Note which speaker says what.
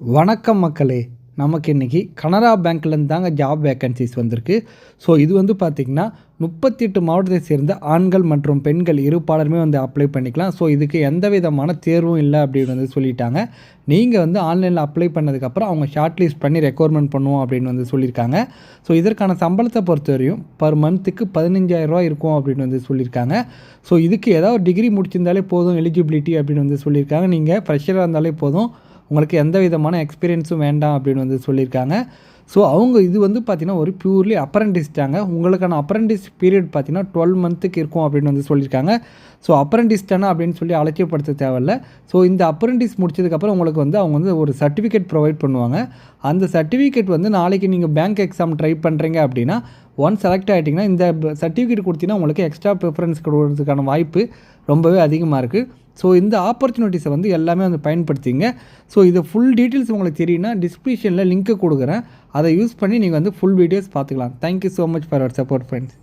Speaker 1: வணக்கம் மக்களே. நமக்கு இன்றைக்கி கனரா பேங்க்லேருந்து தாங்க ஜாப் வேக்கன்சிஸ் வந்திருக்கு. ஸோ இது வந்து பார்த்திங்கன்னா 38 மாவட்டத்தை சேர்ந்த ஆண்கள் மற்றும் பெண்கள் இருப்பாளருமே வந்து அப்ளை பண்ணிக்கலாம். ஸோ இதுக்கு எந்த விதமான தேர்வும் இல்லை அப்படின்னு வந்து சொல்லிட்டாங்க. நீங்கள் வந்து ஆன்லைனில் அப்ளை பண்ணதுக்கப்புறம் அவங்க ஷார்ட் லிஸ்ட் பண்ணி ரெக்வயர்மெண்ட் பண்ணுவோம் அப்படின்னு வந்து சொல்லியிருக்காங்க. ஸோ இதற்கான சம்பளத்தை பொறுத்தவரையும் பர் மந்த்துக்கு 15,000 இருக்கும் அப்படின்னு வந்து சொல்லியிருக்காங்க. ஸோ இதுக்கு ஏதாவது டிகிரி முடிச்சிருந்தாலே போதும் எலிஜிபிலிட்டி அப்படின்னு வந்து சொல்லியிருக்காங்க. நீங்கள் ஃப்ரெஷராக இருந்தாலே போதும், உங்களுக்கு எந்த விதமான எக்ஸ்பீரியன்ஸும் வேண்டாம் அப்படின்னு வந்து சொல்லியிருக்காங்க. ஸோ அவங்க இது வந்து பார்த்திங்கன்னா ஒரு பியூர்லி அப்ரண்டிஸ்டாங்க. உங்களுக்கான அப்ரண்டிஸ் பீரியட் பார்த்திங்கன்னா 12 மந்த்துக்கு இருக்கும் அப்படின்னு வந்து சொல்லியிருக்காங்க. ஸோ அப்ரண்டிஸ் தானே அப்படின்னு சொல்லி அலட்சியப்படுத்த தேவையில்ல. ஸோ இந்த அப்ரண்டிஸ் முடிச்சதுக்கப்புறம் உங்களுக்கு வந்து அவங்க வந்து ஒரு சர்டிஃபிகேட் ப்ரொவைட் பண்ணுவாங்க. அந்த சர்டிஃபிகேட் வந்து நாளைக்கு நீங்கள் பேங்க் எக்ஸாம் ட்ரை பண்ணுறீங்க அப்படின்னா ஒன்ஸ் செலக்ட் ஆகிட்டிங்கன்னா இந்த சர்டிஃபிகேட் கொடுத்தீங்கன்னா உங்களுக்கு எக்ஸ்ட்ரா ப்ரிஃபரன்ஸ் கொடுக்கறதுக்கான வாய்ப்பு ரொம்பவே அதிகமாக இருக்குது. ஸோ இந்த ஆப்பர்ச்சுனிட்டிஸை வந்து எல்லாமே வந்து பயன்படுத்திங்க. ஸோ இது ஃபுல் டீட்டெயில்ஸ் உங்களுக்கு தெரியும்னா டிஸ்கிரிப்ஷனில் லிங்க்கு கொடுக்குறேன். அதை யூஸ் பண்ணி நீங்கள் வந்து ஃபுல் வீடியோஸ் பார்த்துக்கலாம். Thank you so much for your support friends.